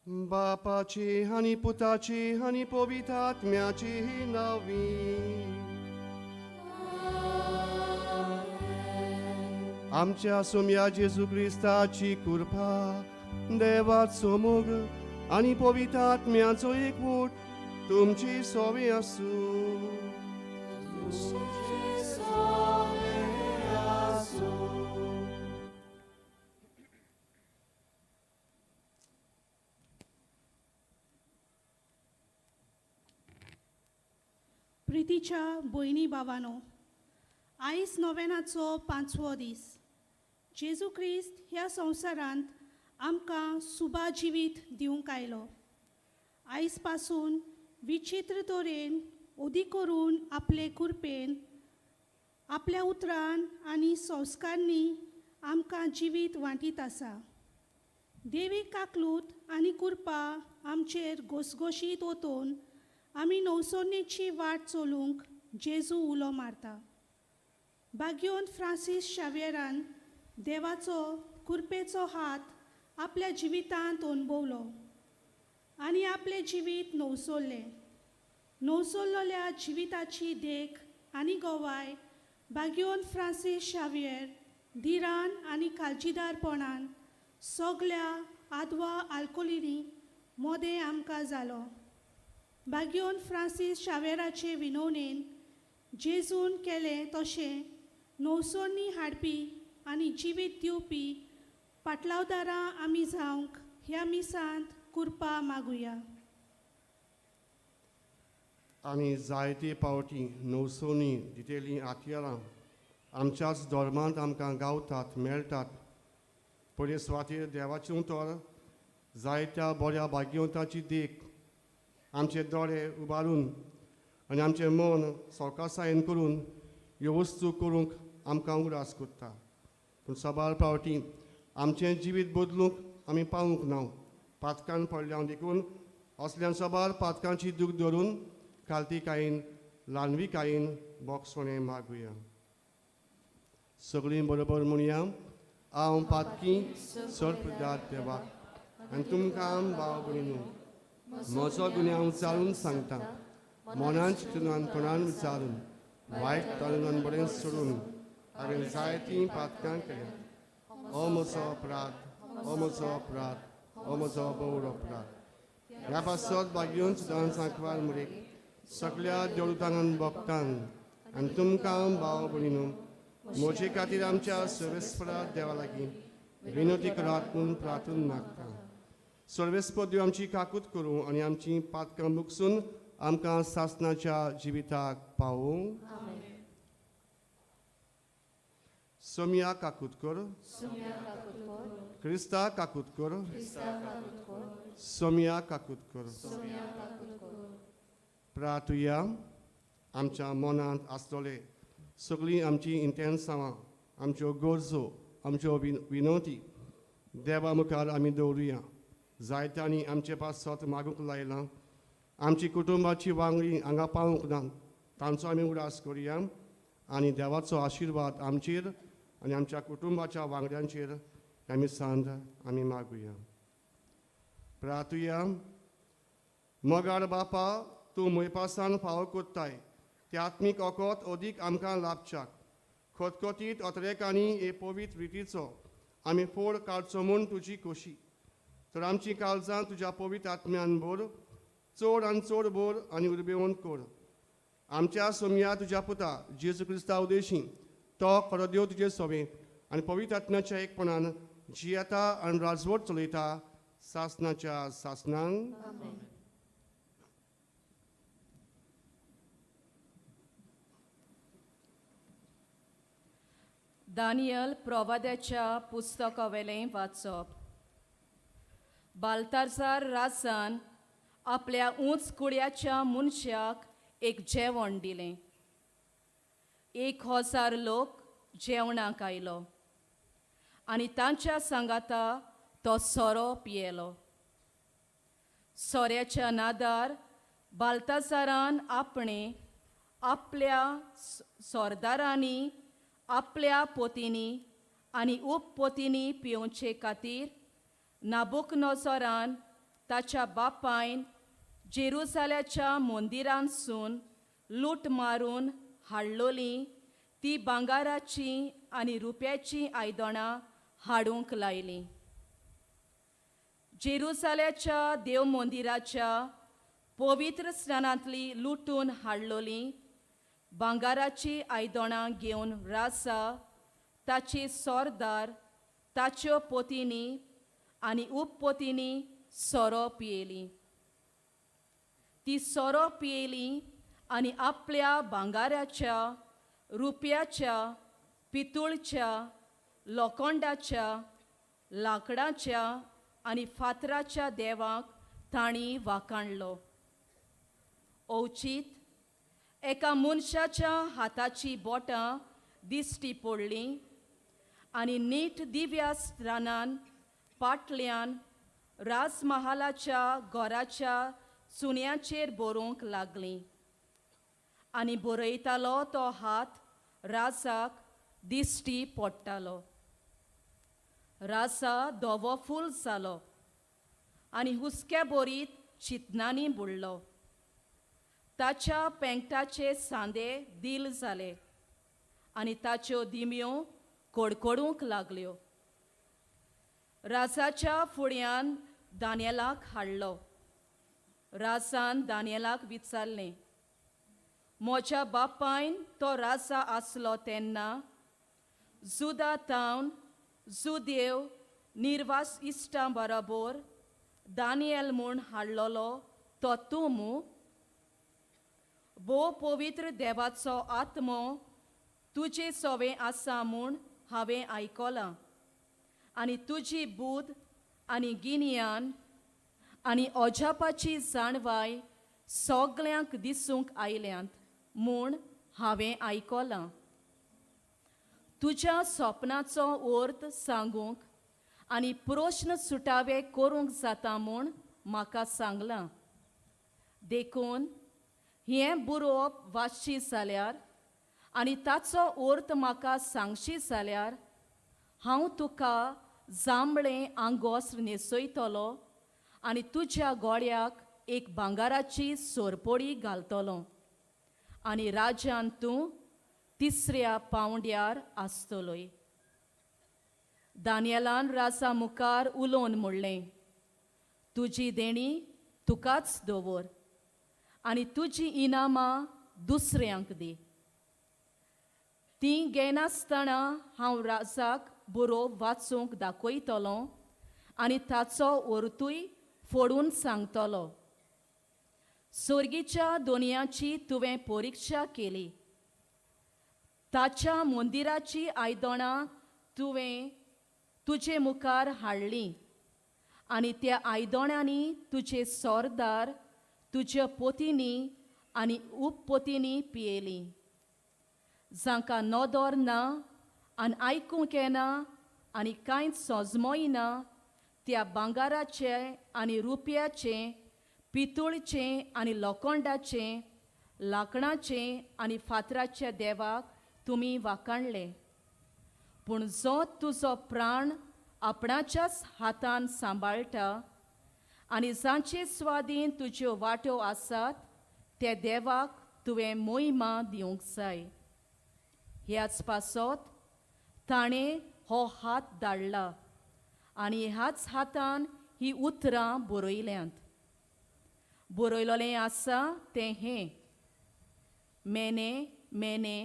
बापाची आणि पुताची आणि पवित्र आत्म्याची नावी आमच्या सोम्या जेजू क्रिस्ताची कृपा देवाचो मोग आणि पवित्र आत्म्याचो एकवट तुमची सोवे आसूं. प्रितीच्या भयणी भावांनो, आयज नोवेनाचो 5वो दीस. जेजू क्रिस्त ह्या संवसारांत आमकां सुबा जिवीत दिवंक आयलो. आयज पासून विचित्र तरेन ओदी करून आपले कृपेन आपल्या उतरान आनी संस्कारांनी आमकां जिवीत वांटीत आसा. देवी काकलूत आनी कृपा आमचेर घोसघोशीत वतून आमी नवसोन्नेची वाट चलूंक जेजू उलो मारता. भाग्योन फ्रांसीस शावेरान देवाचो कृपेचो हात आपल्या जिवितांत अणभवलो आनी आपले जिवीत नवसोल्लें. नवसोल्लोल्या जिविताची देख आनी गोवाय भाग्योन फ्रांसीस शावेर धिरान आनी काळजीदारपणान सगल्या आदवा आल्कोलींनी मोदें आमकां जालो. भाग्योन फ्रांसीस शावेराचे विनवणेन जेजून केलें तशें नवसोन्नी हाडपी आनी जिवीत दिवपी पाटलावदारां आमी जावंक ह्या मिसांत कृपा मागुया. आमी जायते पावटी नवसोनी दितेलीं आतयारां आमच्याच धर्मांत आमकां गावतात मेळटात. पयले सुवातेर देवाचें उतर जायत्या बऱ्या भाग्यवंताची देख आमचे दोळे उबारून आनी आमचें मन सवकासायेन करून ह्यो वस्तू करूंक आमकां उगडास कोत्ता. पूण सबार पावटी आमचें जिवीत बदलूंक आमी पावूंक ना. पातकान पडल्या देखून असल्या सबार पातकांची दूख धरून खालतीकायेन ल्हानविकायेन बोगसोणें मागुया. सगळीं बरोबर म्हणया, हांव पातकी सर्पदार देवाक आनी तुमकां भाव भयणीनो म्हजो गुन्यांव विचारून सांगता. मनान चिंतून तोंडान विचारून वायट तरुणान बरें सोडून हांवें जायतीं पातकां केल्यात. हो म्हजो अपराध, हो म्हजो अपराध, हो म्हजो बोड अपराध. ह्या पासत भाग्योन सुद्दां सांकवार मुरे सगळ्या देवळांत भक्तांक आनी तुमकां भाव भयणीनो म्हजे खातीर आमच्या सर्वेस्परा देवा लागीं विनोती करात म्हूण प्रार्थना मागता. सर्वेस्पर देव आमची काकूत करूं आनी आमची पातकां मुगसून आमकां सासणाच्या जिविताक पावूं. सोम्या काकूत कर, क्रिस्ता काकूत कर, सोम्या काकूत कर. प्रार्थुया. आमच्या मनांत आसलोले सगळीं आमची इंटेन्सांवां आमच्यो गरजो आमच्यो विनोती देवा मुखार आमी दवरुया. जायत्यांनी आमचे पासत मागूंक लायलां. आमची कुटुंबाची वांगडी हांगा पावूंक ना तांचो आमी उडास करुया आनी देवाचो आशिर्वाद आमचेर आनी आमच्या कुटुंबाच्या वांगड्यांचेर आमी सांत आमी मागुया. प्रार्थुया. मोगाळ बापा, तूं मोयपासान फावो कोत्ताय ते आत्मीक ओकोत अदीक आमकां लाभच्याक खोतखोतीत अत्रेकांनी हे पवित्र रितीचो आमी फोड काडचो म्हूण तुजी खोशी. तर आमची काळजां तुज्या पवित्र आत्म्यान भर, चड आनी चड भर आनी उर्बेवंत कर. आमच्या सोम्या तुज्या पुता जेजू क्रिस्ता उदेशी तो खरो देव तुजे सोबे आनी पवित्र आत्म्याच्या एकपणान जियेता आनी राजवट चलयता सासणाच्या सासणांक. दानियल प्रवाद्याच्या पुस्तकावेलें वाचप. बाल्ताजार राजान आपल्या उंच कुड्याच्या मनशाक एक जेवण दिलें. 1000 लोक जेवणाक आयलो आनी तांच्या सांगाता तो सोरो पियेलो. सोऱ्याच्या नादार बाल्ताजारान आपल्या सोरदारांनी आपल्या पोतींनी आनी उपपोतींनी पिवचे खातीर नाबुकनोजरान ताच्या बापायन जेरुसाल्याच्या मंदिरांसून लूट मारून हाडलोली ती भांगाराची आनी रुप्याची आयदनां हाडूंक लायली. जेरुसाल्याच्या देव मंदिराच्या पवित्र स्थानांतली लुटून हाडलोली भांगाराची आयदनां घेवन राजा ताची सरदार ताच्यो पोतिनी आनी उपपोतिनी सोरो पियेली. ती सोरो पियेली आनी आपल्या भांगाराच्या, रुप्याच्या, पितूळच्या, लोखंडाच्या, लाकडाच्या आनी फातराच्या देवाक तांणी वाखाणलो. ओचित एका मनशाच्या हाताची बोटां दिश्टी पडलीं आनी नीट दिव्या स्थानान पाटल्यान राजमहालाच्या घराच्या चुन्याचेर बरोवंक लागलीं. आनी बरयतालो तो हात राजाक दिश्टी पडटालो. राजा धवो फूल जालो आनी हुस्क्या बोरीत चिंतनांनी बुडलो. ताच्या पेंगटाचे सांदे दिल जाले आनी ताच्यो दिम्यो कडकडूंक लागल्यो. राजाच्या फुड्यान दानियेलाक हाडलो. राजान दानियेलाक विचारलें, म्हज्या बापायन तो राजा आसलो तेन्ना जुदा तावन जुदेव निर्वास इश्टां बरोबर दानियेल म्हूण हाडलोलो तो तूं मूं? भोव पवित्र देवाचो आत्मो तुजे सोवें आसा म्हूण हांवें आयकलां आनी तुजी बूद आनी गिन्यान आनी अजापाची जाणवाय सगल्यांक दिसूंक आयल्यांत म्हूण हांवें आयकलां. तुज्या स्वप्नाचो अर्थ सांगूंक आनी प्रश्न सुटावे करूंक जाता म्हूण म्हाका सांगलां. देखून हें बरोवप वाचशी जाल्यार आनी ताचो अर्थ म्हाका सांगशी जाल्यार हांव तुका जांबळें आंगोस्त्र न्हेसयतलो आनी तुज्या गोड्याक एक भांगाराची सोरपोडी घालतलो आनी राज्यान तूं तिसऱ्या पांवड्यार आसतलोय. दानियेलान राजा मुखार उलोवन म्हणलें, तुजी देणी तुकाच दवर आनी तुजी इनामां दुसऱ्यांक दी. तीं घेनासतना हांव राजाक बरोवप वाचूंक दाखयतलो आनी ताचो अर्थूय फोडून सांगतलो. सर्गीच्या दोनयाची तुवें परिक्षा केली. ताच्या मंदिराची आयदनां तुवें तुजे मुखार हाडलीं आनी त्या आयदनांनी तुजे सरदार तुज्या पोतिनी आनी उपपोतिनी पियेलीं. जांकां नदर ना आनी आयकूंक येना आनी कांयच सोजमोय ना त्या भांगाराचे आनी रुप्याचे, पितूळचे आनी लोखंडाचे, लाकडाचे आनी फातराच्या देवाक तुमी वाखाणले. पूण जो तुजो प्राण आपणाच्याच हातान सांबाळटा आनी जांचे स्वाधीन तुज्यो वाटो आसात त्या देवाक तुवें मोहिमा दिवंक जाय. ह्याच पासत ताणें हो हात धाडला आनी ह्याच हातान ही उतरां बरयल्यांत. बरयलोलें आसा तें हें: मेने मेने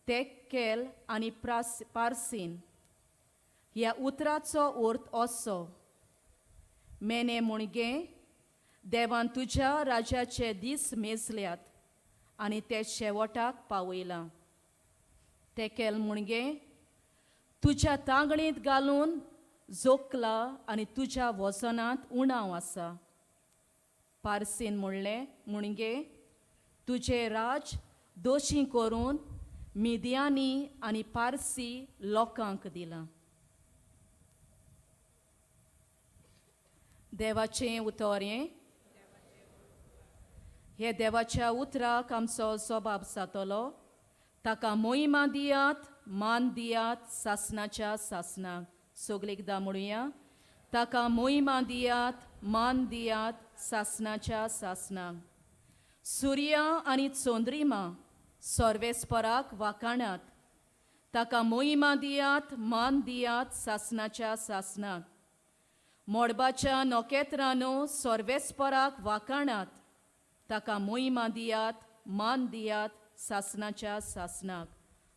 तेकेल आनी पार्सीन. ह्या उतराचो अर्थ असो: मेने म्हणगे देवान तुज्या राज्याचे दीस मेजल्यात आनी ते शेवटाक पावयलां. तेकेल म्हणगे तुज्या तांगणींत घालून जोखला आनी तुज्या वजनांत उणाव आसा. पार्सीन म्हणगे तुजे राज दोशी करून मिदियानी आनी पारसी लोकांक दिलां. देवाचें उतर हें. हे देवाच्या उतराक आमचो जबाब जातलो. ताका मोहिमा दियात, मान दियात सासणाच्या सासणाक. सगळेकदां म्हणुया, ताका मोहिमा दियात, मान दियात सासनाच्या सासनाक. सूर्य आनी चोंद्रिमा सर्वेस्पराक वाखाणात. ताका मोहिमा दियात, मान दियात सासनाच्या सासनाक. मोडबाच्या नोकेत्रांनो सर्वेस्पराक वाखाणात. ताका मोहिमा दियात, मान दियात सासनाच्या सासनाक.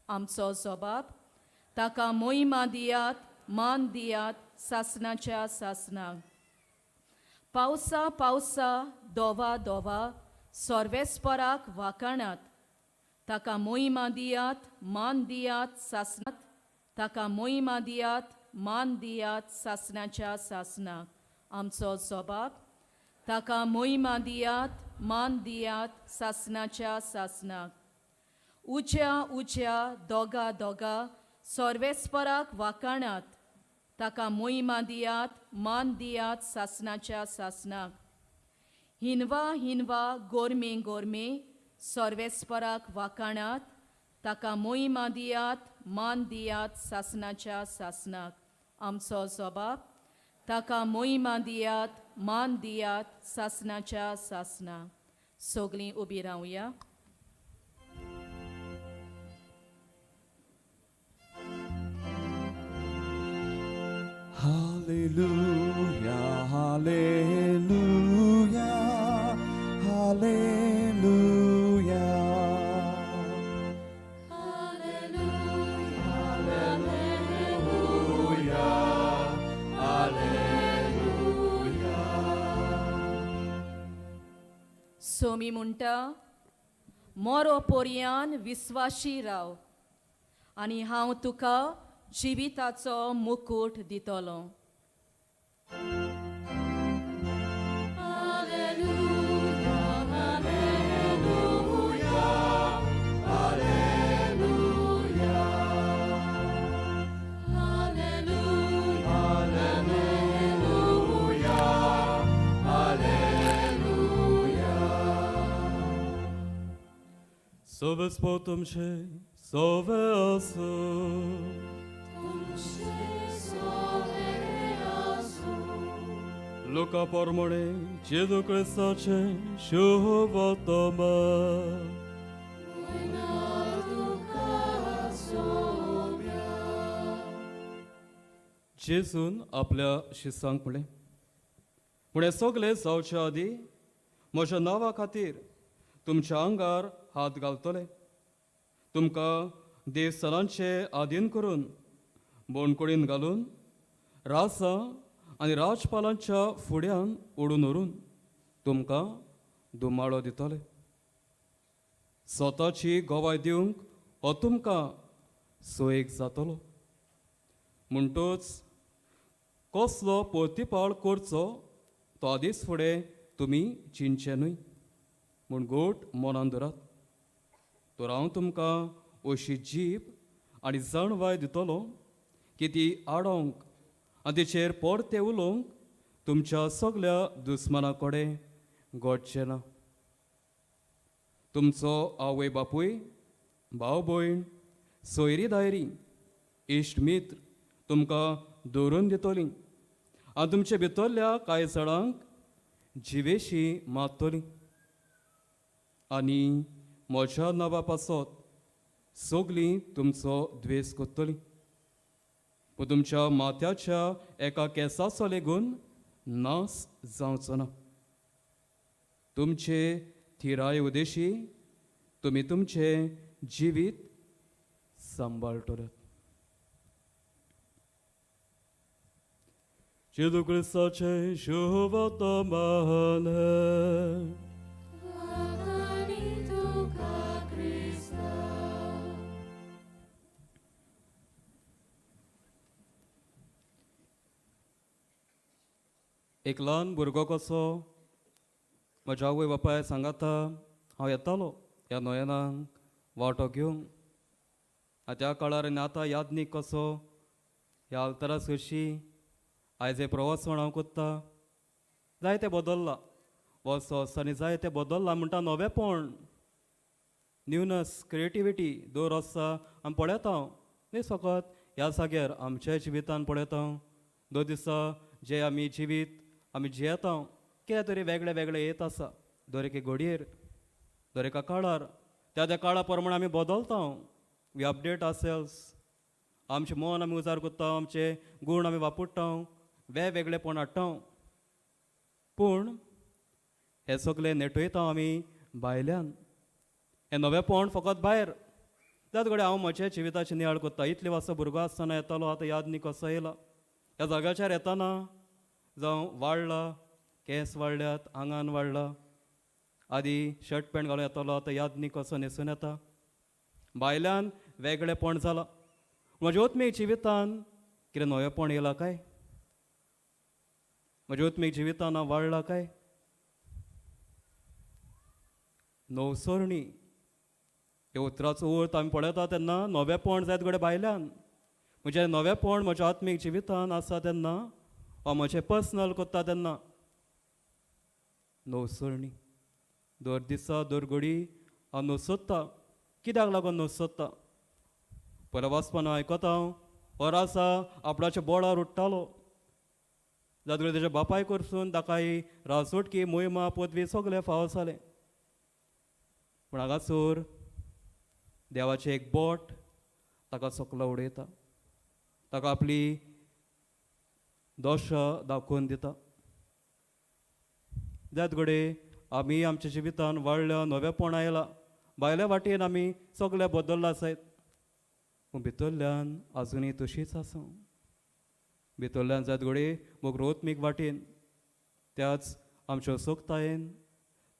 आमचो जबाब, ताका मोहिमा दियात, मान दियात सासनाच्या सासनाक. पावसा पावसा दोवा दोवा सर्वेस्पराक वाखाणात. ताका मोहिमा दियात, मान दियात सासनात. ताका मोहिमा दियात, मान दियात सासनाच्या सासनाक. आमचो जबाब, ताका मोहिमा दियात, मान दियात सासनाच्या सासनाक. उज्या उज्या दोगा दोगा सर्वेस्पराक वाखाणात. ताका मोहिमा दियात, मान दियात सासनाच्या सासनाक. हिनवा हिनवा गोरमे गोरमे सर्वेस्पराक वाखाणात. ताका मोहिमा दियात, मान दियात सासनाच्या सासनाक. आमचो जबाब, ताका मोहिमा दियात, मान दियात सासनाच्या सासनाक. सगळीं उबी रावया. Hallelujah, hallelujah, hallelujah. सोमी म्हणटा, मोरो पोरयान विस्वाशी राव आनी हांव तुका जिविताचो मुकुट दितलो. Sove spotum się, sove asu. Luka pormone, Jezu Chrystacie, शुभतमा. जेजून आपल्या शिसांक म्हणलें, म्हणे सगळे जावचे आदी म्हज्या नांवा खातीर तुमच्या आंगार हात घालतले. तुमकां देवस्थानांचे आधीन करून बोणकुडीन घालून रासां आनी राजपालांच्या फुड्यान ओडून व्हरून तुमकां दुमाळो दितले. स्वताची गोवाय दिवंक हो तुमकां सोयेक जातलो. म्हणटूच कसलो पोर्तिपाळ करचो तो आदींच फुडें तुमी चिंतचे न्हय म्हूण गोट मनान धरात. तर हांव तुमकां अशी जीब आनी जणवाय दितलो की ती आडोवंक आनी तिचेर परते उलोवंक तुमच्या सगळ्या दुस्माना कडेन घडचें ना. तुमचो आवय बापूय, भाव भयण, सोयरी दायरी, इश्ट मित्र तुमकां दवरून दितलीं आनी तुमचे भितरल्या कांय जाणांक जिवेशी मारतलीं आनी म्हज्या नांवा पासत सगळीं तुमचो द्वेस करतलीं. पूण तुमच्या माथ्याच्या एका केंसाचो लेगून नास जावचो ना. तुमचे थिराय उदेशी तुमी तुमचें जिवीत सांबाळटले. जेजू क्रिस्ताचे शुभतमान. एक ल्हान भुरगो कसो म्हज्या आवय बापाय सांगाता हांव येतालो ह्या नोयनांक वांटो घेवंक. त्या काळार आनी आतां यादनीक कसो ह्या आल्तरास कशी आयज हे प्रवासण हांव कोत्ता. जायतें बदल्लां, वर्स वर्सांनी जायतें बदल्लां म्हणटा नवेपण, न्यूनस, क्रिएटिविटी दर आसा आमी पळयता हांव. न्ही फकत ह्या जाग्यार आमच्या जिवितान पळयता हांव. 2 दिसा जे आमी जिवीत आमी जियेता कितें तरी वेगळे वेगळे येत आसा दर एके घडयेर दर एका काळार त्या त्या काळा प्रमाणे आमी बदलता वी अपडेट आवरसेल्स आमचें मन आमी उजार करता आमचे गूण आमी वापरता वेगवेगळेपण हाडटा पूण हे सगळें नेटयता आमी भायल्यान हें नवेंपण फकत भायर त्याच घडये हांव म्हज्या जिविताची नियाळ करता इतले वर्सां भुरगो आसतना येतालो आतां याद न्ही कसो येयला ह्या जाग्याचेर येताना जावं वाडला केंस वाडल्यात आंगान वाडला आदी शर्ट पॅन्ट घालून येतालो आतां याद न्ही कसो न्हेसून येता भायल्यान वेगळेपण जालां म्हज्या ओत्मीक जिवितान कितें नवेंपण येयलां काय म्हज्या ओत्मीक जिवितान हांव वाडलां काय नवसरणी हे उतराचो अर्थ आमी पळयता तेन्ना नवेंपण जायत घडये भायल्यान म्हजें नवेंपण म्हज्या आत्मीक जिवितान आसा तेन्ना वा म्हजें पर्सनल करता तेन्ना नवसरणी दर दिसा दर घडी हांव नवसोदता कित्याक लागून नवसोदता पयल्या वाचपान हांव आयकता और आसा आपणाच्या बोडार उडटालो जात घडये तेज्या बापाय करसून ताकाय राजवटकी मोहिमा पदवी सगळें फावो जालें पूण हांगासर देवाचें एक बोट ताका सकलो उडयता ताका आपली दोश दाखोवन दिता त्याच घडये आमी आमच्या जिवितान वाडल्या नवेंपण आयलां भायल्या वाटेन आमी सगळे बदल्ला आसात पूण भितरल्यान आजुनूय तशींच आसा भितरल्यान जायत घडये मोग रोत्मीक वाटेन त्याच आमच्या सोकतायेन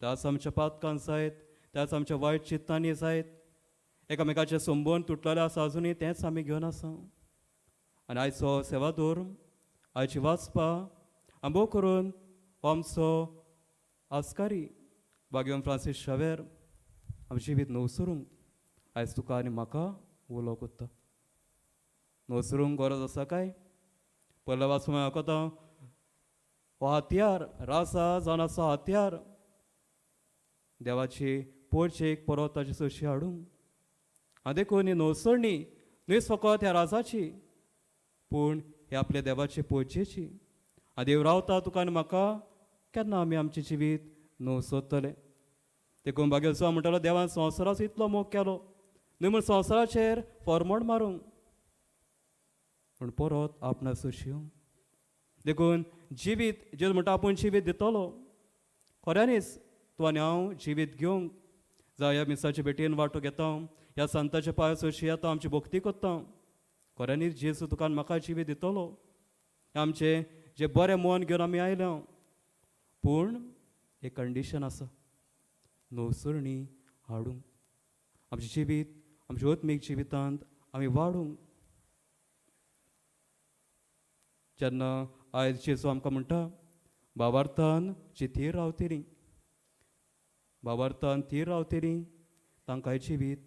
त्याच आमच्या पातकांत जायत त्याच आमच्या वायट चित्तांनी जायत एकामेकाचे संबंद तुटलेले आसा आजुनूय तेंच आमी घेवन आसा आनी आयचो सेवादोर आयची वाचपा आंबो करून हो आमचो आस्कारी भाग्यवान फ्रांसीस शावेर आमचें जिवीत नवसरूंक आयज तुका आनी म्हाका उलो कोत्ता नवसरूंक गरज आसा काय पयल्या वाचून आयकता हो हातयार रासा जावन आसा हातयार देवाची पोरचेक परत ताची सोशी हाडूंक देखून ही नवसरणी न्हीच फकत ह्या राजाची पूण हे आपल्या देवाचे पोरचेची देव रावता तुका आनी म्हाका केन्ना आमी आमचें जिवीत नवसोदतले देखून भाग्येचो म्हणटालो देवान संवसाराचो इतलो मोग केलो न्ही म्हूण संवसाराचेर फॉर्मोड मारूंक पूण परत आपणा सोशिवंक देखून जिवीत जे म्हणटा आपूण जिवीत दितलो खऱ्यांनीच तूं आनी हांव जिवीत घेवंक जावं ह्या मिसाचे भेटेन वांटो घेता ह्या संताच्या पांयां सोशी येता आमची भक्ती करता खऱ्यांनीच जेजू तुका आनी म्हाका जिवीत दितलो आमचें जें बरें मन घेवन आमी आयल्या पूण एक कंडिशन आसा नवसरणी हाडूंक आमचें जिवीत आमच्या ओत्मीक जिवितांत आमी वाडूंक जेन्ना आयज जेजू आमकां म्हणटा भावार्थान जी थीर रावतलीं भावार्थान थीर रावतलीं तांकां जिवीत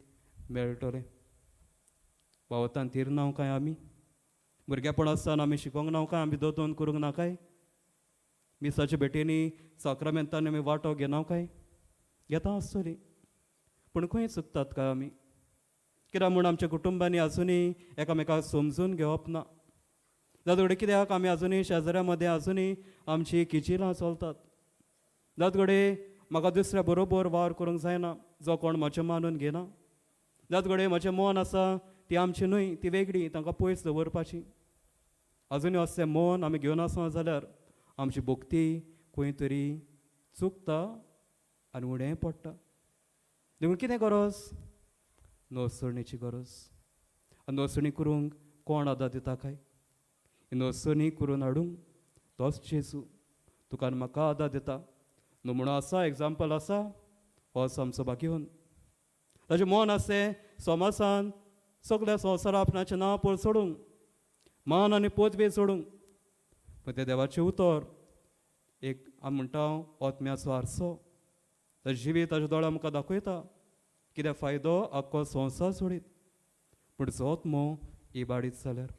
मेळटलें भावार्थान थीर ना काय आमी भुरगेपण आसतना आमी शिकोंक ना काय आमी दोतोन करूंक ना काय मिसाच्या भेटेनी साक्रामेंतांनी आमी वांटो घेना काय घेता आसतलीं पूण खंय चुकतात काय आमी कित्याक म्हूण आमच्या कुटुंबांनी आजुनूय एकामेकाक समजून घेवप ना जाता घडये कित्याक आमी आजुनूय शेजाऱ्या मदें आजुनूय आमची किचिलां चलतात जाता घडये म्हाका दुसऱ्या बरोबर वावर करूंक जायना जो कोण म्हजें मानून घेना जाता घडये म्हजें मन आसा ती आमची न्हय ती वेगळी तांकां पयस दवरपाची आजुनूय अशें मन आमी घेवन आसा जाल्यार आमची भक्ती खंय तरी चुकता आनी उणें पडटा देखून कितें गरज नवसरणीची गरज नवसरणी करूंक कोण आदार दिता काय नवसरणी करून हाडूंक तोच जेजू तुका आनी म्हाका आदार दिता न्हू म्हणून आसा एग्जाम्पल आसा हो आसा आमचो भाग्यवान ताचें मन आसलें समासान सगळ्या संवसारा आपणाचें नांव पळ सोडूंक मान आनी पदवी सोडूंक पूण तें देवाचें उतर एक आमी म्हणटा ओत्म्याचो आरसो ताचें जिवीत ताच्या दोळ्यां आमकां दाखयता कितें फायदो आख्खो संवसार सोडीत पूण जो ओत्मो इबाडीत जाल्यार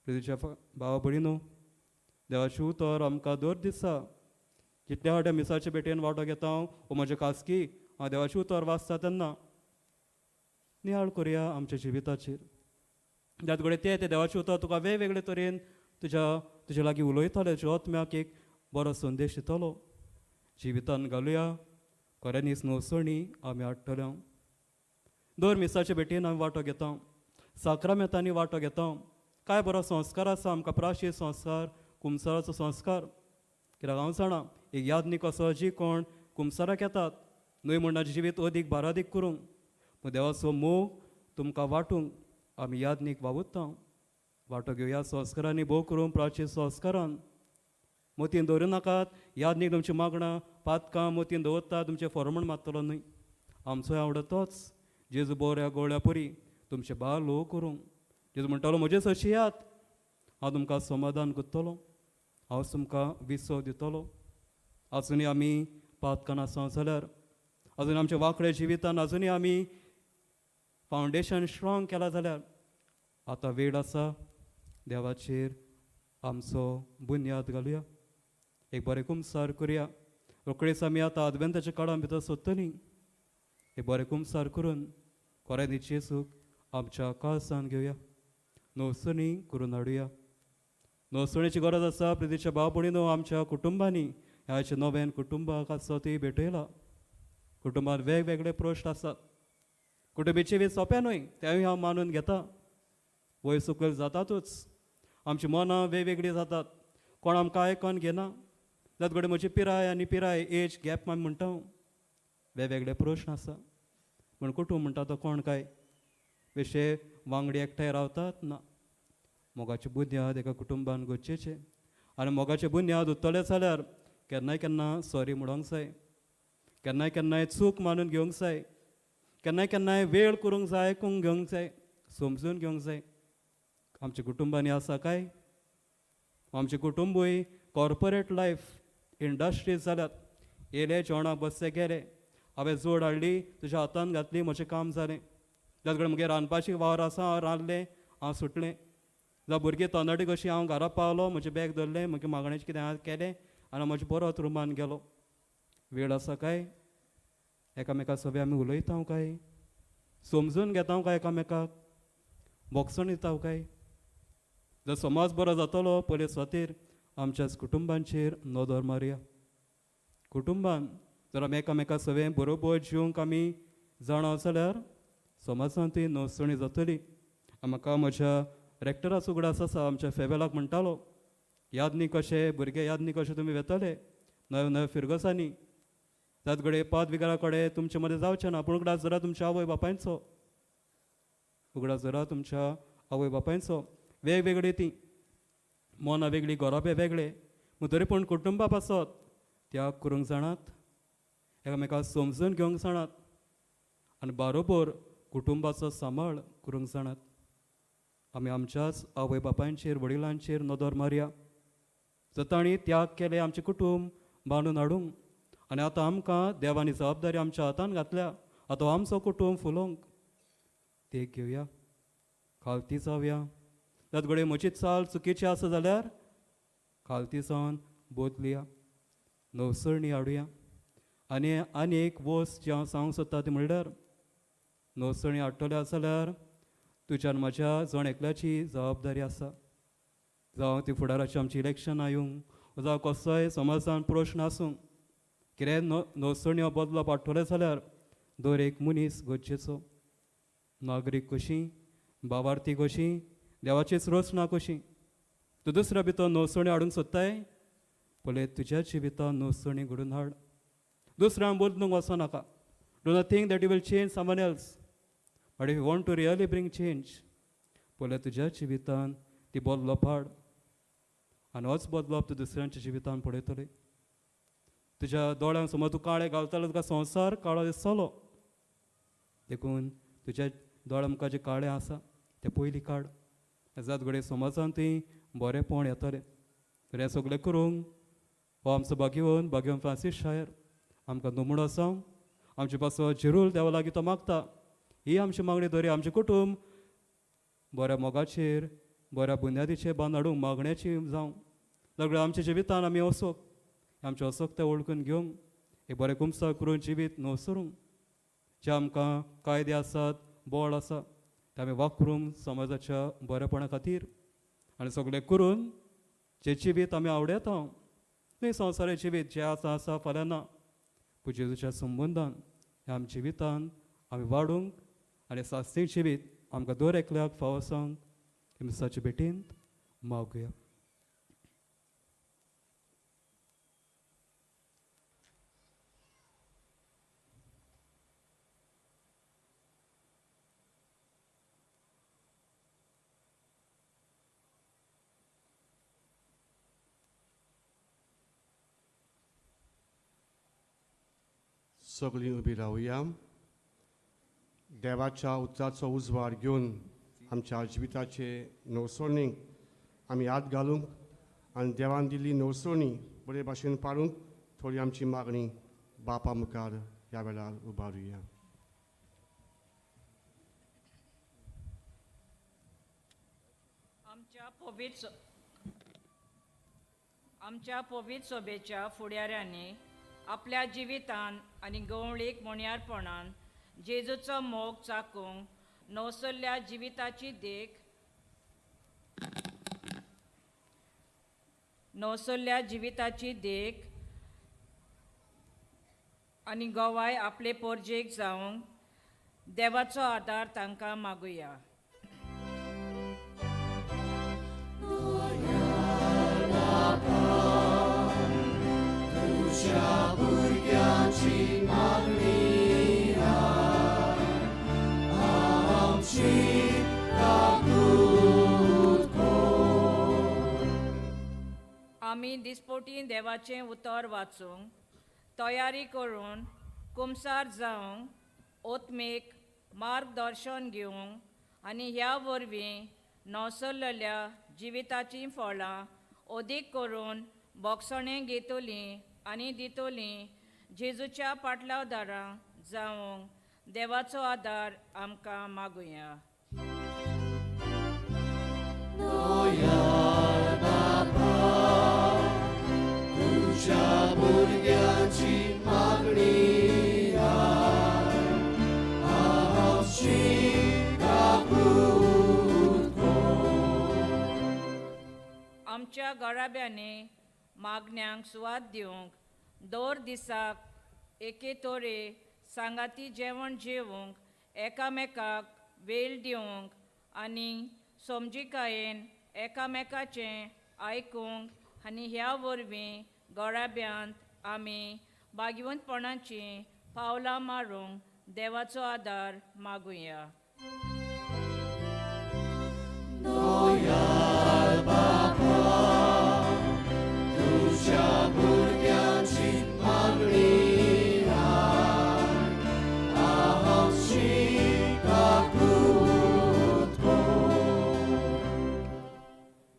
प्रितीच्या भावा भयणीनो देवाचें उतर आमकां दर दिसा जितल्या फावटी मिसाचे भेटेन वांटो घेता वो म्हजें खासगी हांव देवाचें उतर वाचता तेन्ना नियाळ करुया आमच्या जिविताचेर त्याच घडये तें देवाचें उतर तुका वेगवेगळे तरेन तुज्या लागीं उलयताले तुज्या आत्म्याक एक बरो संदेश दितलो. जिवितान घालुया खऱ्यांनीच नवसणी आमी हाडटले. दर मिसाचे भेटेन आमी वांटो घेता, साक्रामेंतांनी वांटो घेता. काय बरो संस्कार आसा आमकां प्राशीत संस्कार, कुमसाराचो संस्कार. कित्याक हांव जाणा एक यादनीक असो जी कोण कुमसाराक येतात न्हय म्हणणाचें जिवीत अदीक बारादीक करूंक, पूण देवाचो मोग तुमकां वांटूंक आमी यादनीक वावुरता. वांटो घेवया संस्कारांनी भोव करून प्राचीन संस्कारान. मोतीन दवरूं नाकात यादनीक तुमचीं मागणां पातकां मोतीन दवरता तुमचें फॉर्मण मारतलो न्हय. आमचोय आवड तोच. जेजू बोऱ्या गोळ्या परी तुमचे बाळ लो करूंक. जेजू म्हणटालो म्हजेच अशी याद, हांव तुमकां समाधान करतलो, हांव तुमकां विसव दितलो. आजुनूय आमी पातकां आसा जाल्यार, आजून आमच्या वांकड्या जिवितान आजुनूय आमी फावंडेशन स्ट्रॉंग केला जाल्यार आतां वेळ आसा देवाचेर आमचो बुन्याद घालुया. एक बरें कुमसार करुया. रोखडेच आमी आतां आदवेंताच्या काळां भितर सोदतलीं. एक बरें कुमसार करून खऱ्यांनी जेजूक आमच्या काळजान घेवया. नवसणी करून हाडुया. नवसणीची गरज आसा प्रितीच्या भाव भयणीनो आमच्या कुटुंबांनी. ह्याचे नवें कुटुंबाक आसा ती भेटयला. कुटुंबात वेगवेगळे प्रश्न आसात. कुटुंबीचे बी सोंपें न्हय तेंवूय हांव मानून घेता. वयर सकयल जातातूच. आमची मनां वेगवेगळीं जातात. कोण आमकां आयकोन घेना. जात घडये म्हजी पिराय आनी पिराय एज गॅप आमी म्हणटा. वेगवेगळे प्रश्न आसा. पूण कुटूंब म्हणटा तो कोण काय विशय वांगडी एकठांय रावतात ना. मोगाचें बुन्याद एका कुटुंबान गरजेचें. आनी मोगाचें बुन्याद उरतलें जाल्यार केन्नाय केन्ना सॉरी म्हणोंक जाय. केन्नाय केन्नाय चूक मानून घेवंक जाय. केन्नाय केन्नाय वेळ करूंक जाय, आयकूंक घेवंक जाय, समजून घेवंक जाय. आमच्या कुटुंबांनी आसा काय? आमचें कुटुंबूय कॉर्पोरेट लायफ इंडस्ट्रीज जाल्यात. येयले जेवणाक बसचे गेले, हांवें जोड हाडली तुज्या हातान घातली म्हजें काम जालें. जाल्यार कडेन म्हगे रांदपाची वावर आसा हांव रांदलें हांव सुटलें. जावं भुरगीं तोंडाटी कशी हांव घरा पावलो म्हजें बॅग धरलें म्हगे मागणेचें कितें हांवें केलें आनी म्हजें परत रुमान गेलो. वेळ आसा काय? एकामेका सगळे आमी उलयता काय? समजून घेता काय एकामेकाक? बोगसण दिता काय? जर समाज बरो जातलो पयले स्वातीर आमच्याच कुटुंबांचेर नदर मारया. कुटुंबान जर आमी एकामेका सगळे बरोबर जिवंक आमी जाणा जाल्यार समाजांतूय नवसणी जातली. म्हाका म्हज्या रॅक्टराचो उगडास आसा. आमच्या फेबेलाक म्हणटालो यादनीक कशे भुरगे यादनीक कशे तुमी वेतले नव्या नव्या फिरगसांनी. त्यात घडये पाद विगारा कडेन तुमचे मदें जावचें ना. पूण उगडास जरा तुमच्या आवय बापायचो. उगडास जरा तुमच्या आवय बापायचो. वेगवेगळी ती मनां वेगळी गोरोबे वेगळे पूण तरी पूण कुटुंबा पासत त्याग करूंक जाणात. एकामेकाक समजून घेवंक जाणात आनी बरोबर कुटुंबाचो सांबाळ करूंक जाणात. आमी आमच्याच आवय बापायचेर वडिलांचेर नदर मारया. जर तांणी त्याग केले आमचें कुटुंब बांदून हाडूंक आनी आतां आमकां देवानी जबाबदारी आमच्या हातान घातल्या. आतां आमचो कुटुंब फुलोवंक देख घेवया. खालती जावया. जात घडये म्हजी चाल चुकीची आसा जाल्यार खालती जावन बदलुया. नवसणी हाडुया. आनी एक वस्त जी हांव सांगूंक सोदता ती म्हणल्यार नवसणी हाडटले जाल्यार तुज्यान म्हाज्या जण एकल्याची जबाबदारी आसा. जावं ती फुडाराची आमची इलेक्शनां येवंक जावं कसोय समाजान प्रश्न आसूं कितें नवसणी हो बदलो हाडटले जाल्यार दर एक मनीस गरजेचो. नागरीक कशी, भावार्थी कशी, देवाचीच रचना कशी. तूं दुसऱ्या भितर नवसणी हाडूंक सोदताय पळय तुज्या जिवितान नवसणी घडून हाड. दुसऱ्यांक बदलूंक वचनाका. Do not think that you will change someone else. But if you want to really bring change पळय तुज्या जिवितान ती बदलप हाड आनी होच बदलप तूं दुसऱ्यांच्या जिवितान पळयतली. तुज्या दोळ्यांक समज तूं काळे घालतलो तुका संवसार काळो दिसतलो. देखून तुज्या दोळ्या मुखार जे काळें आसा तें पयलीं काड. जात घडये समाजांतूय बरेंपण येतलें. तर हें सगळें करूंक हो आमचो भाग्यवन फ्रांसीस शायर आमकां नमुनो जावं आमचे पासो जिरूल देवा लागीं तो मागता. ही आमची मागणी धरी आमचें कुटूंब बऱ्या मोगाचेर बऱ्या बुन्यादीचेर बांद हाडूंक मागण्याची जावं. जाल्यार आमच्या जिवितान आमी असोक आमचे असोक ते वळखून घेवंक एक बरें कुमसार करून जिवीत नवसरूंक. जे आमकां कायदे आसात बोळ आसा ते आमी वापरूंक समाजाच्या बरेपणा खातीर आनी सगळें करून जे जिवीत आमी आवडयता तें संवसारी जिवीत जें आसा फाल्यां ना. पूण जेजूच्या संबंदान ह्या आमच्या जिवितान आमी वाडूंक आनी सास्तीक जिवीत आमकां दर एकल्याक फावो सांग क्रिस्ताचे भेटींत मागुया. सगळीं उबी रावया. देवाच्या उतराचो उजवाड घेवन आमच्या जिविताचे नवसरणीक आमी हात घालूंक आनी देवान दिल्ली नवसरणी बरे भाशेन पाळूंक थोडी आमची मागणी बापा मुखार ह्या वेळार उबारुया. आमच्या पवित्र सभेच्या फुडाऱ्यांनी आपल्या जिवितान आनी गवळीक मोण्यारपणान जेजूचो मोग चाकूंक नवसरल्या जिविताची देख आनी गोवाय आपले पोरजेक जावंक देवाचो आदार तांकां मागुया. आमी दिसपोटी देवाचें उतर वाचूंक तयारी करून कुमसार जावंक ओत्मेक मार्गदर्शन घेवंक आनी ह्या वरवीं नवसरलेल्या जिविताचीं फळां अदीक करून बोगसणें घेतलीं आनी दितलीं जेजूच्या पाटलावदारां जावंक देवाचो आदार आमकां मागुया. आमच्या गराब्यांनी मागण्यांक सुवात दिवंक दर दिसाक एके तोरे सांगाती जेवण जेवंक एकामेकाक वेळ दिवंक आनी समजिकायेन एकामेकाचें आयकूंक आनी ह्या वरवीं गराब्यांत आमी बागिवंतपणाचीं पावलां मारूंक देवाचो आदार मागुया.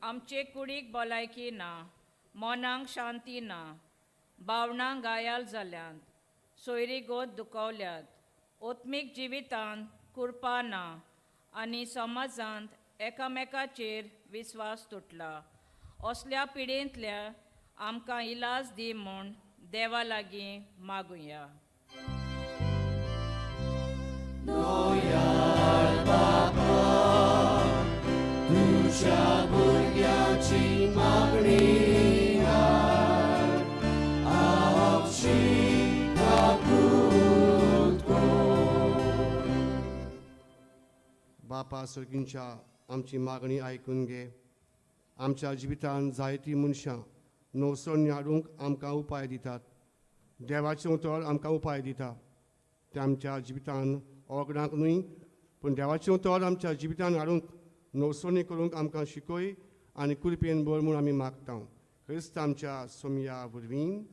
आमचे कुडीक भलायकी ना, मनाक शांती ना, भावनांक घायाल जाल्यांत, सोयरी गोत दुखवल्यात, ओत्मीक जिवितांत कुरपा ना आनी समाजांत एकामेकाचेर विस्वास तुटला. असल्या पिडेंतल्या आमकां इलाज दी म्हूण देवा लागीं मागुया. बापा सर्गींच्या आमची मागणी आयकून घे. आमच्या जिवितांत जायतीं मनशां नवसरणी हाडूंक आमकां उपाय दितात. देवाचें उतर आमकां उपाय दिता. ते आमच्या जिवितांत ओगडांक न्हय पूण देवाचें उतर आमच्या जिवितांत हाडूंक नवसरणी करूंक आमकां शिकय आनी कृपेन भर म्हूण आमी मागता. क्रिस्त आमच्या सोमया वरवीं.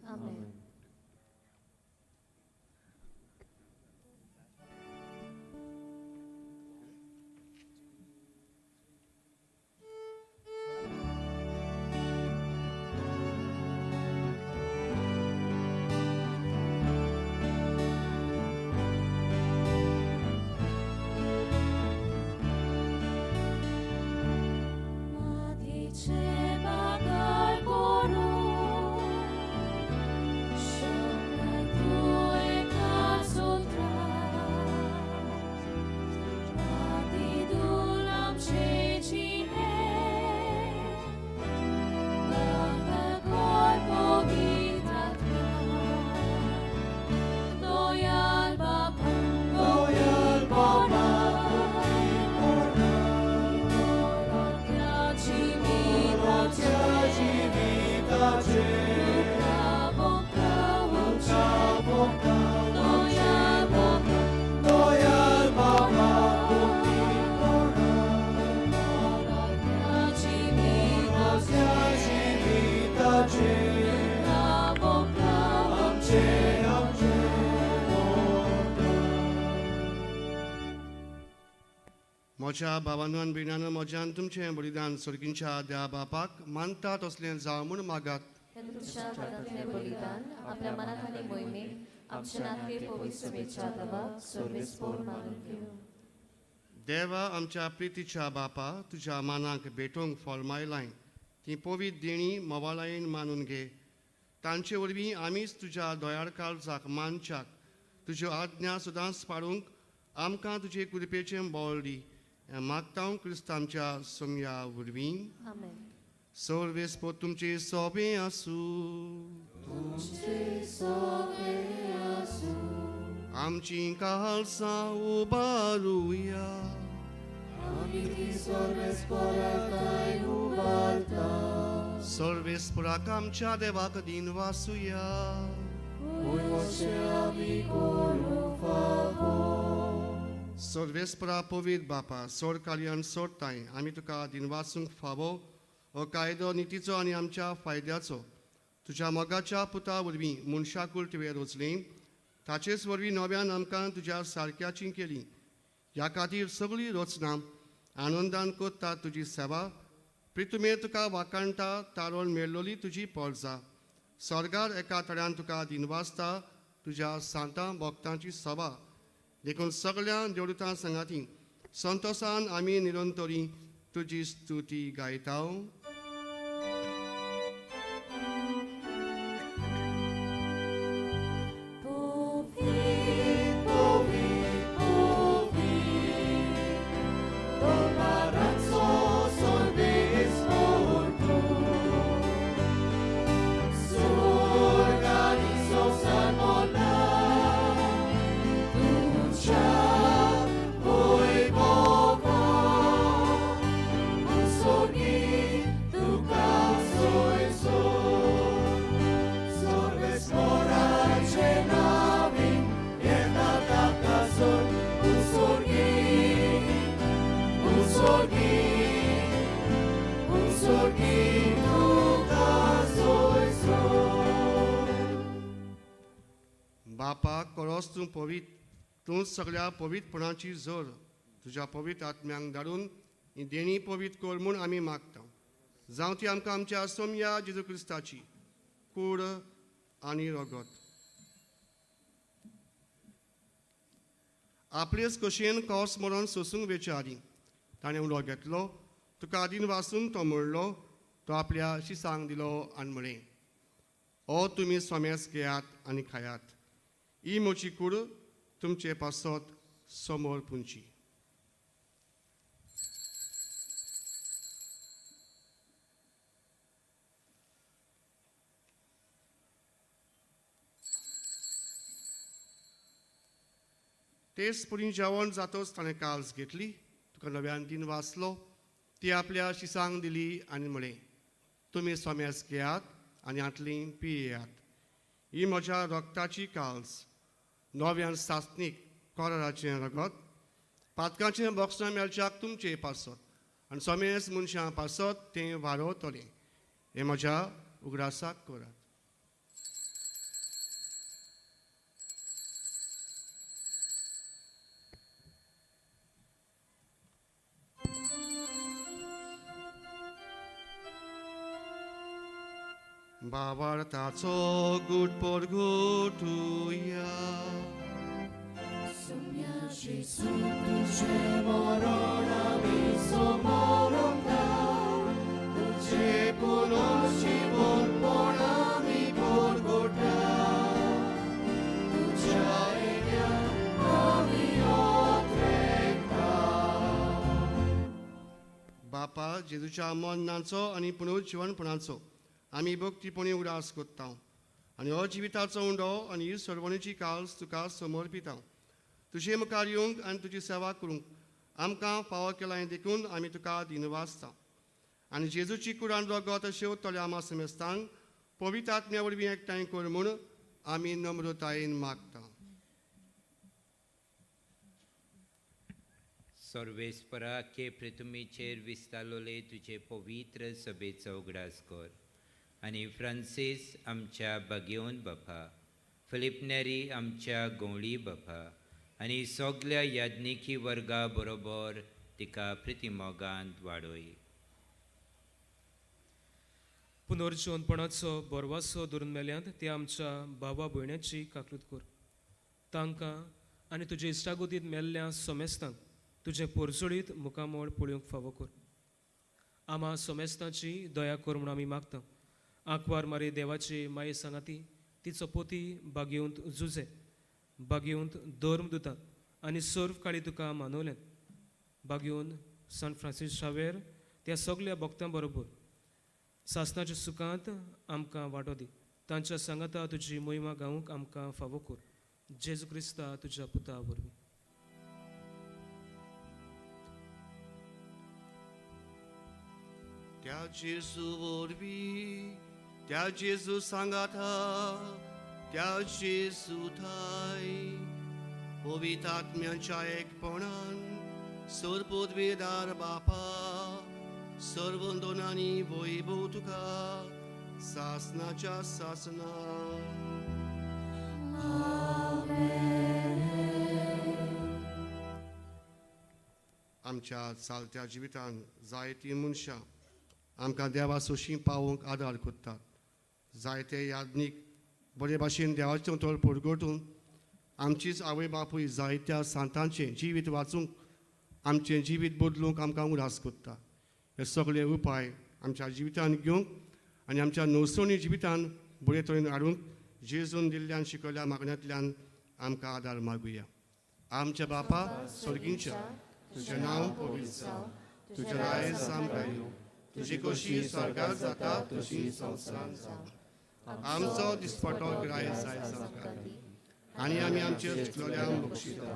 म्हज्या भावांनो आनी भयणांनो, म्हज्यान तुमचें बलिदान सर्गींच्या देवा बापाक मानता तसलें जावं म्हूण मागात. हे तुमच्या हातांतले बलिदान आपल्या मनात आनी मोहिमेक आमचे नाते पवित्र वेच्या दबाक सर्वेस्पोर मानून घेऊ. देवा आमच्या प्रितीच्या बापा, तुज्या मानाक भेटोवंक फळमायलाय ती पवित्र देणी मोवाळायेन मानून घे. तांचे वरवीं आमीच तुज्या दोयाळ काळजाक मानच्याक तुज्यो आज्ञा सदांच पाळूंक आमकां तुजे कृपेचें बोळ दी. हें मागता हांव क्रिस्तांच्या सोम्या वरवीं. आमेन. सर्वेस्पोर तुमचे सोबें आसूं. आमची काळजां उबारुया. सर्वेस्पोराक आमच्या देवाक दिन वासुया. सर्वेस्परा पवित्र बापा, सोड काली आनी सोडताय आमी तुका दिन वाचूंक फावो हो कायदो नितीचो आनी आमच्या फायद्याचो तुज्या मोगाच्या पुता वरवीं मनशाकूळ तुवें रचलें. ताचेच वरवीं नव्यान आमकां तुज्या सारक्याची केली. ह्या खातीर सगळीं रचना आनंदान कोत्ता तुजी सेवा. प्रितुमे तुका वाकाणटा तारोन मेळ्ळोली तुजी पोरजा. स्वर्गार एका तड्यान तुका दिन वाचता तुज्या सांतां भक्तांची सभा. देखून सगळ्या देवदूतां संगाती संतोषान आमी निरंतरी तुजी स्तुती गायता. बापा, कोरोस तूं पवित्र, तूं सगळ्या पवित्रपणाची जोर तुज्या पवित्र आत्म्यांक धाडून ही देणी पवित्र कर म्हूण आमी मागता. जावं ती आमकां आमच्या सोम्या जेजू क्रिस्ताची कूड आनी रगत. आपलेच कशेन कोस मरण सोसूंक वेच्या आदी ताणें उलो घेतलो. तुका आदीन वाचून तो म्हणलो. तो आपल्या शिसांक दिलो आनी म्हळें, हो तुमी सोमेस घेयात आनी खायात. ही म्हजी कूड तुमचे पासत समोर पुंची. तेच पुरी जेवण जातच ताणें काल्स घेतली. तुका नव्यान दिन वाचलो. ती आपल्या शिसांक दिली आनी म्हळें, तुमी सोमेस घेयात आनी हातली पियेयात. ही म्हज्या रगताची काल्स, नव्यान सासणीक कोराराचें रगत. पातकाचें बक्षां मेळच्याक तुमचे पासत आनी सोमेस मनशां पासत तें वारोवतलें. हें म्हज्या उगडासाक करात. भावार्थाचो गुट परगुटुया. तुझे पुनर्जीवनपण आमी परगुटा. तुझ्या येद्याक आमी ओतरेकता. बापा, जेजूच्या मरणाचो आनी पुनर्जीवनपणाचो आमी भक्तीपणी उडास कोत्ता आनी हो जिविताचो उंडो आनी ही सर्वणीची काल्स तुका समर्पिता. तुजे मुखार येवंक आनी तुजी सेवा करूंक आमकां फावो केलां देखून आमी तुका दिन वाचता. आनी जेजूची कुरान रगत अश्यो तोल्या आमा समेस्तांक पवित्र आत्म्या वरवीं एकठांय कर म्हूण आमी नम्रतायेन मागता. सर्वेस्परा के पृथ्वीचेर विस्तारलोले तुझे पवित्र सभेचो उगडास कर आनी फ्रांसीस आमच्या बागेवन बापा, फिलिप नेरी आमच्या गवळी बापा आनी सगल्या याज्ञिकी वर्गा बरोबर तिका प्रितीमोगांत वाडोय. पुनर्जीवनपणाचो बरवासो धरून मेल्यांत ते आमच्या भावा भयण्याची काकूत कर. तांकां आनी तुजे इश्टागोतीत मेल्ल्या सोमेस्तांक तुजे पोरसोळीत मुखामोळ पळोवंक फावो कर. आम्हा सोमेस्तांची दया कर म्हूण आमी मागता. आंकवार मारी देवाची माये सांगाती तिचो पोती बागेवंत जुजे, बागेवंत धर्म दितात आनी सर्व काळी तुका मानवल्यात. बागेवंत सांत फ्रांसीस शावेर त्या सगळ्या भक्तां बरोबर सासणाच्या सुखांत आमकां वांटो दी. तांच्या सांगाता तुजी मोहिमा गावूंक आमकां फावो कर. जेजू क्रिस्ता तुज्या पुता वरवीं. त्या जेजू वरवीं, त्या जेजू सांगाता, त्या जेजू थंय पवित्र आत्म्याच्या एकपणान सर्वोद्वेदार बापा सर्व दोनांनी वैभव तुका सासनाच्या सासना. आमच्या चालत्या जिवितान जायतीं मनशां आमकां देवा सोशी पावोवंक आदार करतात. जायते याज्ञीक बरे भाशेन देवाचें तोळ परगटून आमचीच आवय बापूय जायत्या सांतांचें जिवीत वाचूंक आमचें जिवीत बदलूंक आमकां उरास करता. हे सगळे उपाय आमच्या जिवितान घेवंक आनी आमच्या नवसोणी जिवितान बरे तरेन हाडूंक जेजून दिल्ल्यान शिकयल्या मागण्यांतल्यान आमकां आदार मागुया. आमच्या बापा स्वर्गींच्या, तुजें नांव पवित्र जावं, तुजें रायज आमकां येवं, तुजी कशी स्वर्गांत जाता तशी संवसारांत जावं. आमचो दिसपटो गिरायत आयज आमकां दी आनी आमी आमचेर चिंतलेल्यांक बक्षिता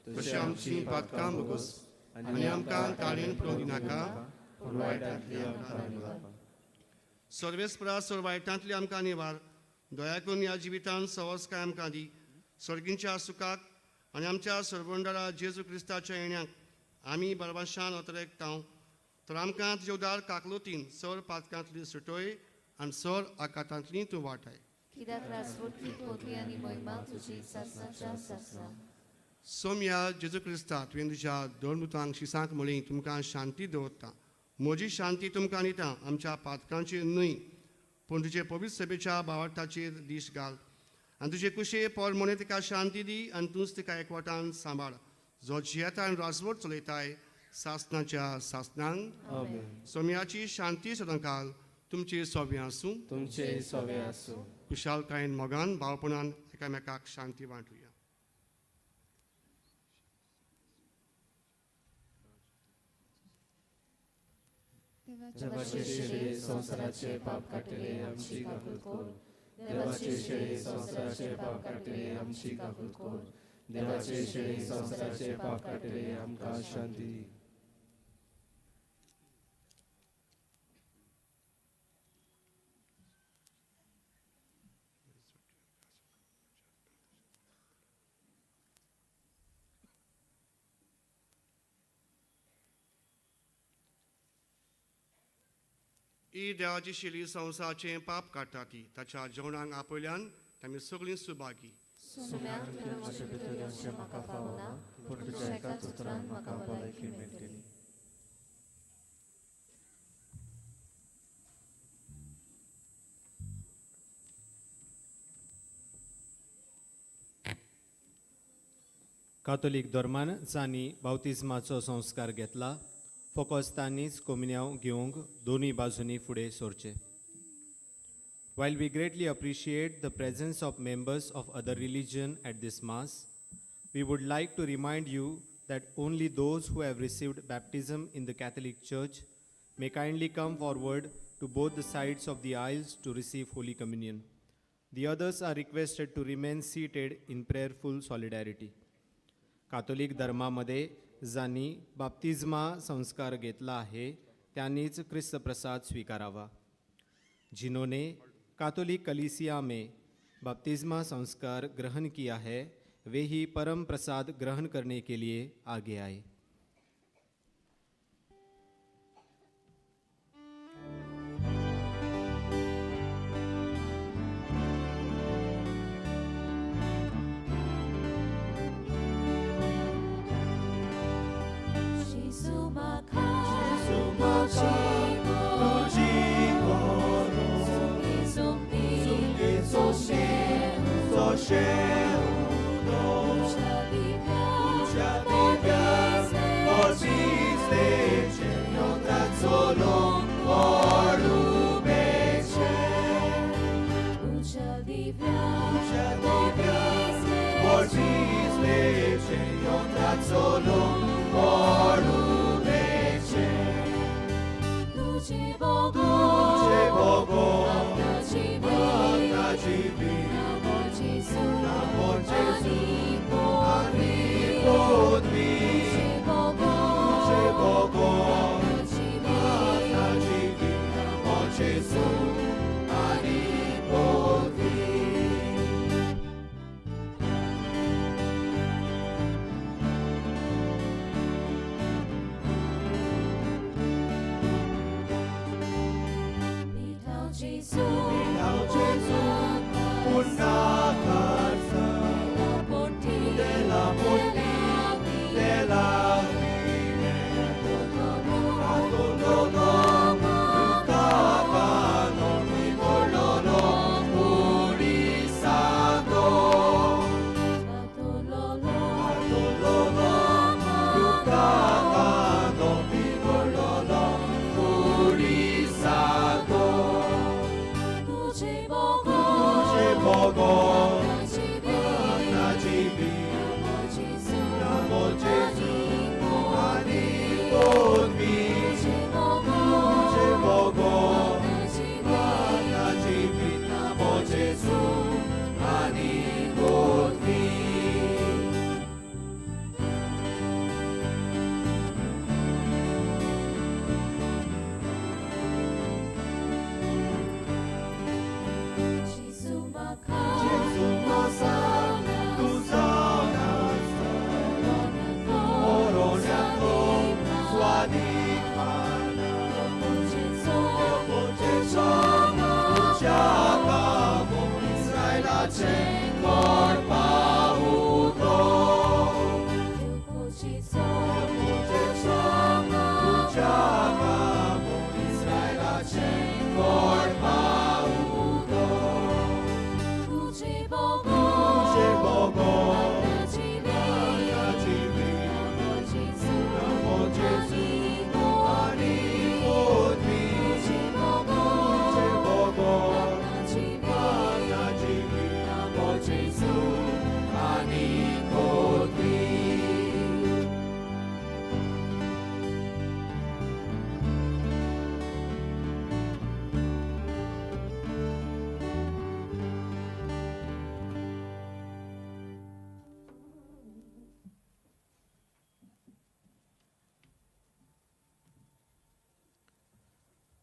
तशी आमची पातकां बगस आनी आमकां ताळीन पडोवंक दिनाका पूण वायटांतली आमकां निवार. सर्वेस्परा वायटांतली आमकां निवार. दया करून ह्या जिवितांत संवस्कार आमकां दी. सर्गींच्या सुखाक आनी आमच्या सर्वंडरा जेजू क्रिस्ताच्या येण्याक आमी बरबाशान अतरेकतांव. तर आमकां तुजे उदार काकलोतीन सर पातकांतली सुटोय आनी सर आकांतांतली तूं वाटाय. कित्याक राजवटी पोती आनी मोहिमा तुजी सासणाच्या सासना. सोम्या जेजू क्रिस्ता तुवें तुज्या दोन शिसांक म्हळी तुमकां शांती दवरता. म्हजी शांती तुमकां दिता. आमच्या पातकांचेर न्हय पूण तुजे पवित्र सभेच्या बावटाचेर दीश घाल आनी तुजे कुशे पोर म्हणे तिका शांती दी आनी तूंच तिका एकवटान सांबाळ. जो जियेता आनी राजवट चलयताय सासनाच्या सासनांक. सोम्याची शांती सदांकाल तुमचे सोबे आसूं. तुमचे सोबे आसूं. कुशालकायेन मोगान भावपणान एकामेकाक शांती वांटुया. देवाचे शेळे संसाराचे पाप काटले आमची काकूत कोर. देवाचे शेळे संसाराचे पाप काटले आमची काकूत कोर. देवाचे शेळे संसाराचे पाप काटले आमकां शांती दी. ही देवाची शिली संवसाराचें पाप काडटा ती. ताच्या जेवणाक आपयल्यान आमी सगळीं सुभागी. सुम्याक तुवें म्हजे भितर येवचें म्हाका फावना, पूण तुज्या एकाच उतरान म्हाका भलायकी मेळटली. कातोलीक धर्मान जांणी बावतिजमाचो संस्कार घेतला फकत तांणीच कोमन्याव घेवंक दोनूय बाजूंनी फुडें सरचे. While we greatly appreciate the presence of members of other religion at this Mass, we would like to remind you that only those who have received baptism in the Catholic Church may kindly come forward to both the sides of the aisles to receive Holy Communion. The others are requested to remain seated in prayerful solidarity. कातोलिक धर्मामध्ये ज्यांनी बाप्तिस्मा संस्कार घेतला आहे त्यांनीच ख्रिस्त प्रसाद स्वीकारावा. जिन्होंने Catholic कलीसिया में बपतिस्मा संस्कार ग्रहण किया है वे ही परम प्रसाद ग्रहण करने के लिए आगे आए।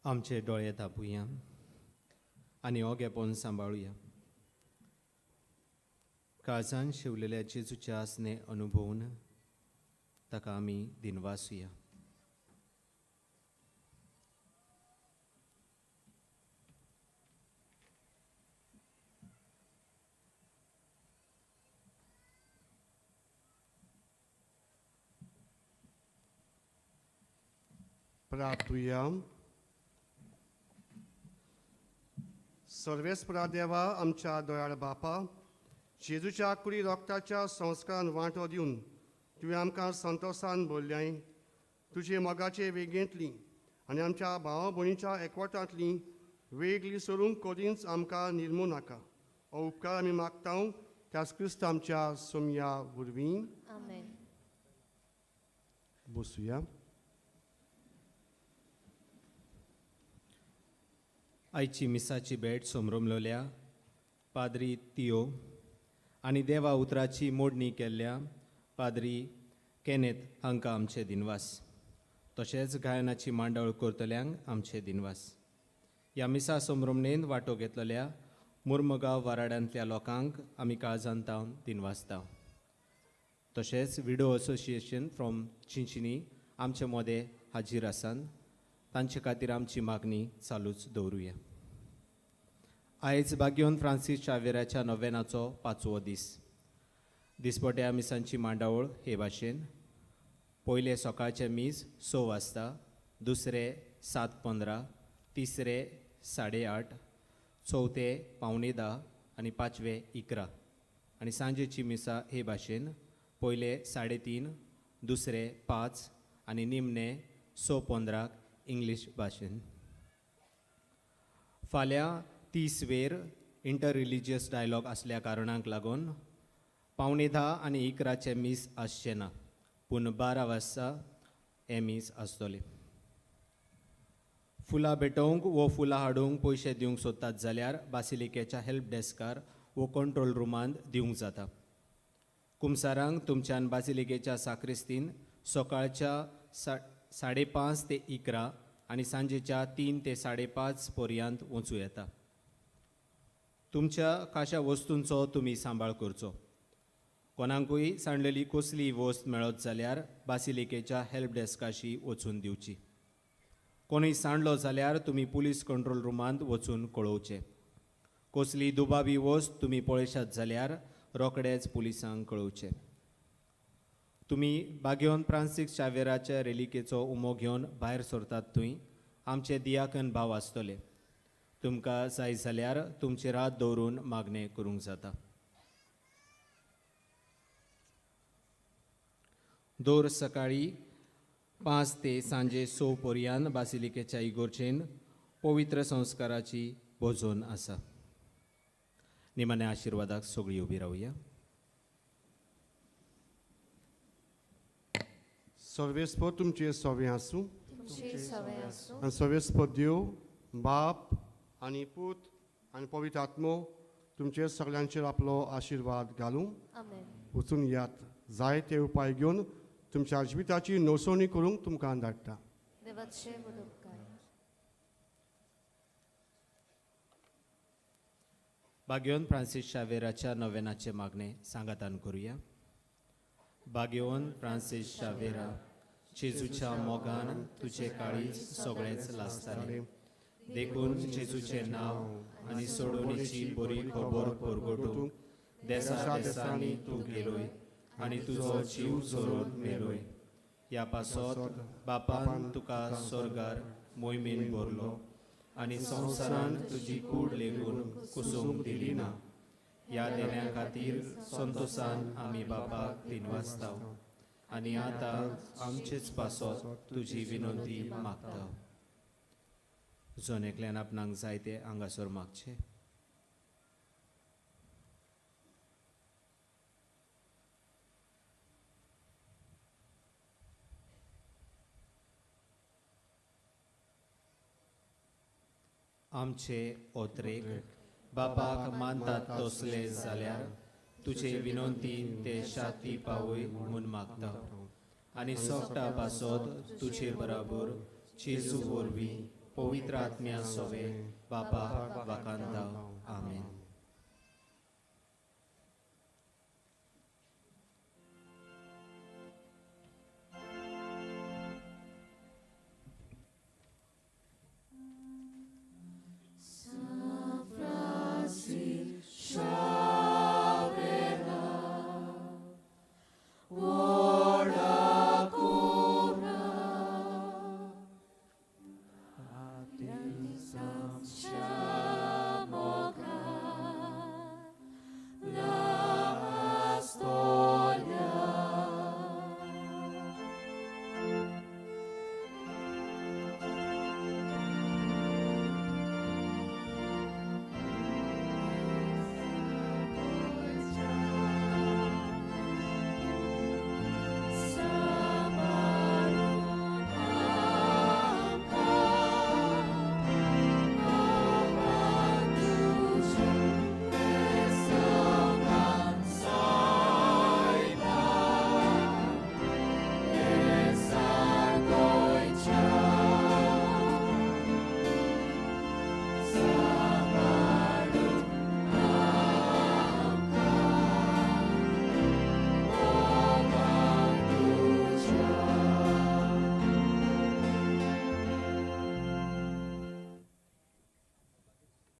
आमचे डोळे धांपुया आनी हो गेपोन सांबाळुया। काळजान शिवलेल्या जेजूच्या आसने अनुभवून ताका आमी दिनवासुया। प्रार्थुया। सर्वेस्परा देवा आमच्या दोयाळ बापा, जेजूच्या कुडी रोगताच्या संस्कारान वांटो दिवन तुवें आमकां संतोशान भरल्याय। तुजे मोगाचे वेगेंतली आनी आमच्या भावा भयणीच्या एकवटांतली वेगळी सोडूंक कधीच आमकां निर्मू नाका। हो उपकार आमी मागता त्याच क्रिस्त आमच्या सोमया वरवीं। आमेन। बसूया। आयची मिसाची भेट सोमरमलोल्या पाद्री तियो आनी देवा उतराची मोडणी केल्ल्या पाद्री केनेत हांकां आमचे दिनवास। तशेंच गायनाची मांडवळ करतल्यांक आमचे दिनवास। ह्या मिसा संभ्रमणेंत वांटो घेतलेल्या मुर्मगांव वाराड्यांतल्या लोकांक आमी काळजांतावन दिनवासता. तशेंच विडो असोसिएशन फ्रॉम चिंचिनी आमचे मोदे हाजीर आसात. तांचे खातीर आमची मागणी चालूच दवरुया. आयज बागयोन फ्रांसीस शावेराच्या नोवेनाचो 5वो दीस. दिसपट्या मिसांची मांडावळ हे भाशेन. पयले सकाळचे मीस 6 वाजता, दुसरे 7:15, तिसरे 8:30, चवथे 9:45 आनी पांचवे 11. आनी सांजेची मिसा हे भाशेन. पयले 3:30, दुसरे 5 आनी निमणे 6:15 इंग्लीश भाशेन. फाल्यां 30 वेर इंटर रिलिजियस डायलॉग आसल्या कारणांक लागून 9:15 आनी 11चे मीस आसचे ना, पूण 12 वाजता हे मीस आसतले. फुलां भेटोवंक वो फुलां हाडूंक पयशे दिवंक सोदतात जाल्यार बासिलिकेच्या हेल्प डेस्कार वो कंट्रोल रुमांत दिवंक जाता. कुमसारांक तुमच्यान बासिलिकेच्या साक्रिस्तीन सकाळच्या 5:30 ते 11 आनी सांजेच्या 3 ते 5:30 पर्यंत वचूं येता. तुमच्या खाशा वस्तूंचो तुमी सांबाळ करचो. कोणाकूय सांडलेली कसलीय वस्त मेळत जाल्यार बासिलिकेच्या हेल्प डेस्काशी वचून दिवची. कोणूय सांडलो जाल्यार तुमी पुलीस कंट्रोल रुमांत वचून कळोवचें. कसली दुबावी वस्त तुमी पळयशात जाल्यार रोखडेच पुलिसांक कळोवचें. तुमी बागयोन फ्रांसीस शावेराच्या रेलिकेचो उमो घेवन भायर सरतात थंय आमचे दियाकन भाव आसतले. तुमकां जाय जाल्यार तुमचे रात दवरून मागणें करूंक जाता. दर सकाळी 5 ते सांजे 6 पर्यंत बासिलिकेच्या इगोर्जेन पवित्र संस्काराची भोजन आसा. निमाण्या आशिर्वादाक सगळीं उबी रावया. सर्वेस्पर तुमचे सवे आसूं तुमची सवय आसूं आनी सर्वेस्पर देव बाप आनी पूत आनी पवित्र आत्मो तुमचे सगळ्यांचेर आपलो आशिर्वाद घालूं. आमेन. वचून यात. जाय ते उपाय घेवन तुमच्या जिविताची नवसवणी करूंक तुमकां धाडटा. देवाचे उपकार. बागयोन फ्रांसीस शावेराच्या नोवेनाचे मागणे सांगातान करुया. बागयोन फ्रांसीस शावेरा, जेजूच्या मोगान तुझे काळीज सगळेच लासताले. देखून जेजूचे नांव आनी सोडवणेची बरी खबर परगटूंक देसा देसांनी तूं गेलोय आनी तुजो जीव जोरून मेलोय. ह्या पासत बापान तुका स्वर्गार मोहिमेन भरलो आनी संवसारान तुजी कूड लेगून कुसूंक दिली ना. ह्या देण्या खातीर संतोशान आमी बापाक दिनवासताव आनी आतां आमचेच पासत तुजी विनंती मागता. जोनेकल्यान आपणाक जाय ते हांगासर मागचे. आमचे ओत्रेक बापाक मानतात तसले जाल्यार तुजे विनंती ते शाती पावय म्हूण मागता आनी सोगटा पासत तुजे बराबर जेजू वरवीं पवित्र आत्म्या सोवे बापाक वाखाणता. आमेन.